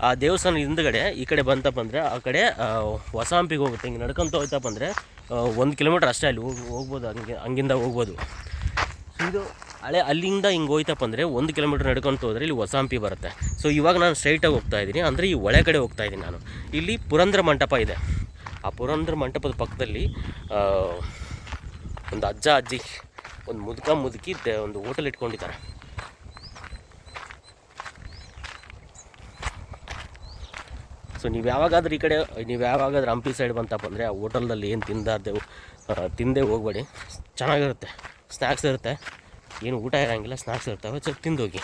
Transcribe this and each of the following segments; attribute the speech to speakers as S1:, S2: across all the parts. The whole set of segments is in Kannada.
S1: ಆ ದೇವಸ್ಥಾನ ಹಿಂದ್ಗಡೆ ಈ ಕಡೆ ಬಂತಪ್ಪ ಅಂದರೆ ಆ ಕಡೆ ಹೊಸಹಂಪಿಗೆ ಹೋಗುತ್ತೆ. ಹಿಂಗೆ ನಡ್ಕೊತ ಹೋಯ್ತಪ್ಪ ಅಂದರೆ 1 ಕಿಲೋಮೀಟ್ರ್ ಅಷ್ಟೇ, ಅಲ್ಲಿ ಹೋಗ್ಬೋದು, ಹಂಗಿಂದ ಹೋಗ್ಬೋದು. ಸೊ ಇದು ಹಳೆ ಅಲ್ಲಿಂದ ಹಿಂಗೆ ಹೋಯ್ತಪ್ಪ ಅಂದರೆ 1 ಕಿಲೋಮೀಟ್ರ್ ನಡ್ಕೊತ ಹೋದರೆ ಇಲ್ಲಿ ಹೊಸಹಂಪಿ ಬರುತ್ತೆ. ಸೊ ಇವಾಗ ನಾನು ಸ್ಟ್ರೈಟಾಗಿ ಹೋಗ್ತಾಯಿದ್ದೀನಿ, ಅಂದರೆ ಈ ಒಳ ಕಡೆ ಹೋಗ್ತಾಯಿದ್ದೀನಿ ನಾನು. ಇಲ್ಲಿ ಪುರಂದರ ಮಂಟಪ ಇದೆ. ಆ ಪುರಂದರ ಮಂಟಪದ ಪಕ್ಕದಲ್ಲಿ ಒಂದು ಅಜ್ಜ ಅಜ್ಜಿ, ಒಂದು ಮುದುಕಿ ಒಂದು ಹೋಟೆಲ್ ಇಟ್ಕೊಂಡಿದ್ದಾರೆ. ಸೊ ನೀವು ಯಾವಾಗಾದ್ರೂ ಈ ಕಡೆ ಹಂಪಿ ಸೈಡ್ ಬಂತಪ್ಪ ಅಂದರೆ ಆ ಹೋಟೆಲ್ದಲ್ಲಿ ಏನು ತಿಂದೇ ಹೋಗಬೇಡಿ. ಚೆನ್ನಾಗಿರುತ್ತೆ, ಸ್ನ್ಯಾಕ್ಸ್ ಇರುತ್ತೆ, ಏನು ಊಟ ಇರೋಂಗಿಲ್ಲ, ಸ್ನ್ಯಾಕ್ಸ್ ಇರ್ತವೆ, ಸ್ವಲ್ಪ ತಿಂದೋಗಿ.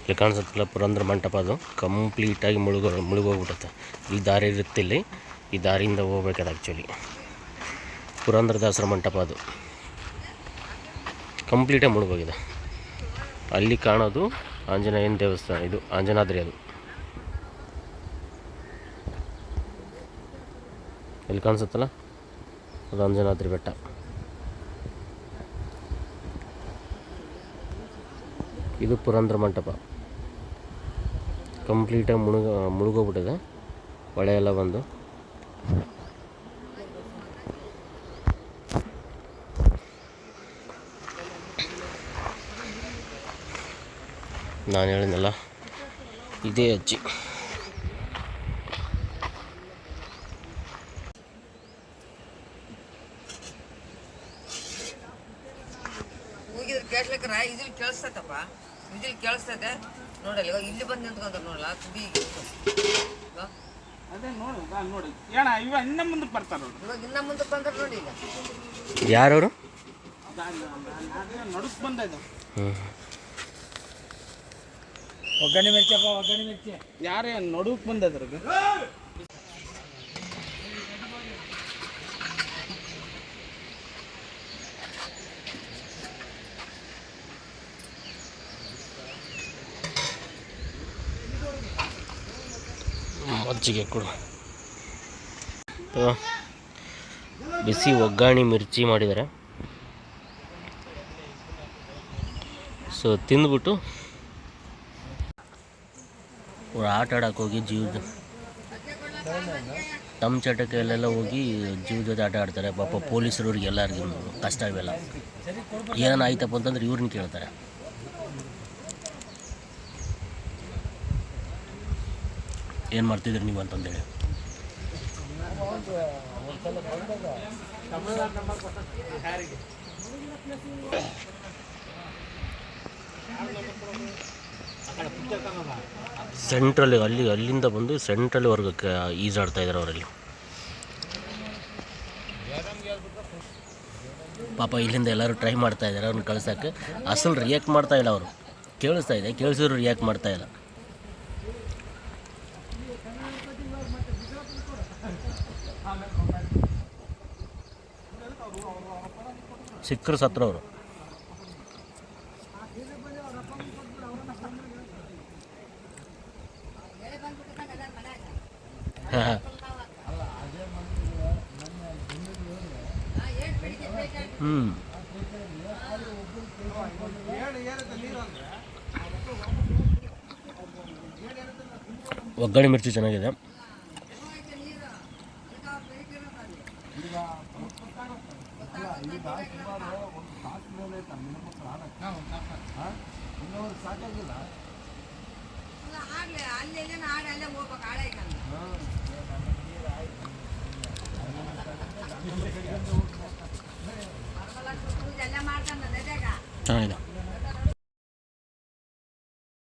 S1: ಇಲ್ಲಿ ಕಾಣಿಸುತ್ತಲ್ಲ ಪುರಂದರ ಮಂಟಪ, ಅದು ಕಂಪ್ಲೀಟಾಗಿ ಮುಳುಗೋಗ್ಬಿಡುತ್ತೆ. ಈ ದಾರಿ ಇರುತ್ತೆ, ಇಲ್ಲಿ ಈ ದಾರಿಯಿಂದ ಹೋಗ್ಬೇಕಾದ ಆ್ಯಕ್ಚುಲಿ ಪುರಂದರದಾಸರ ಮಂಟಪ, ಅದು ಕಂಪ್ಲೀಟಾಗಿ ಮುಳುಗೋಗಿದೆ. ಅಲ್ಲಿ ಕಾಣೋದು ಆಂಜನೇಯನ ದೇವಸ್ಥಾನ, ಇದು ಆಂಜನಾದ್ರಿ, ಅದು ಇಲ್ಲಿ ಕಾಣಿಸುತ್ತಲ್ಲ ಅದು ಆಂಜನಾದ್ರಿ ಬೆಟ್ಟ. ಇದು ಪುರಂದರ ಮಂಟಪ ಕಂಪ್ಲೀಟಾಗಿ ಮುಳುಗೋಗ್ಬಿಟ್ಟಿದೆ, ಹೊಳೆ ಎಲ್ಲ ಬಂದು. ನಾನು ಹೇಳಿದ್ನಲ್ಲ ಇದೇ ಅಜ್ಜಿ.
S2: ಇದ್ರಲ್ಲಿ ಕೇಳಿಸ್ತೈತಪ್ಪ, ಇದ್ರಲ್ಲಿ ಕೇಳಿಸ್ತೈತೆ ನೋಡಲ್ಲ. ಇವಾಗ ಇಲ್ಲಿ ಬಂದು ನಿಂತ್ಕೊಂತಾರೆ ನೋಡಲ್ಲ,
S3: ಅದೇ ನೋಡಿ ಏನ ಇವಾಗ ಇನ್ನ ಮುಂದಕ್ಕೆ ಬರ್ತಾರೆ ನೋಡಿ.
S2: ಇವಾಗ ಇನ್ನ ಮುಂದಕ್ಕೆ ಬಂದ್ರೆ ನೋಡಿ. ಈಗ
S1: ಯಾರವರು
S3: ನಡುಕ್ ಬಂದ
S4: ಒಗ್ಗರಣೆ ಮಿರ್ಚಿ
S3: ಯಾರೇ ನಡುಕ್ ಬಂದದ್ರ
S1: ಮಜ್ಜಿಗೆ ಕೊಡು. ಬಿಸಿ ಒಗ್ಗರಣೆ ಮಿರ್ಚಿ ಮಾಡಿದ್ದಾರೆ. ಸೊ ತಿಂದ್ಬಿಟ್ಟು ಆಟ ಆಡೋಕೆ ಹೋಗಿ ತಮ್ಮ ಚಟಕೆಯಲ್ಲೆಲ್ಲ ಹೋಗಿ ಜೀವ ಜೊತೆ ಆಟ ಆಡ್ತಾರೆ. ಪಾಪ ಪೊಲೀಸರವ್ರಿಗೆ ಎಲ್ಲರಿಗೂ ಕಷ್ಟ ಇವೆಲ್ಲ. ಏನಾಯ್ತಪ್ಪ ಅಂತಂದ್ರೆ ಇವ್ರನ್ನ ಕೇಳ್ತಾರೆ. ಏನು ಮಾಡ್ತಿದ್ರಿ ನೀವು ಅಂತಂದೇಳಿ. ಸೆಂಟ್ರಲ್ಲಿ ಅಲ್ಲಿಂದ ಬಂದು ಸೆಂಟ್ರಲ್ಲಿ ವರ್ಗಕ್ಕೆ ಈಜಾಡ್ತಾ ಇದ್ದಾರೆ ಅವರಲ್ಲಿ. ಪಾಪ ಇಲ್ಲಿಂದ ಎಲ್ಲರೂ ಟ್ರೈ ಮಾಡ್ತಾ ಇದ್ದಾರೆ ಅವ್ರನ್ನ ಕಳ್ಸೋಕ್ಕೆ. ಅಸಲು ರಿಯಾಕ್ಟ್ ಮಾಡ್ತಾ ಇಲ್ಲ ಅವರು. ಕೇಳಿಸ್ತಾ ಇದೆ, ಕೇಳಿಸಿದ್ರು ರಿಯಾಕ್ಟ್ ಮಾಡ್ತಾ ಇಲ್ಲ. ಸಿಕ್ಕರು ಸತ್ರವರು. ಒಗ್ಗರಣೆ ಮಿರ್ಚಿ ಚೆನ್ನಾಗಿದೆ. ಚೆನ್ನಾಗಿದೆ.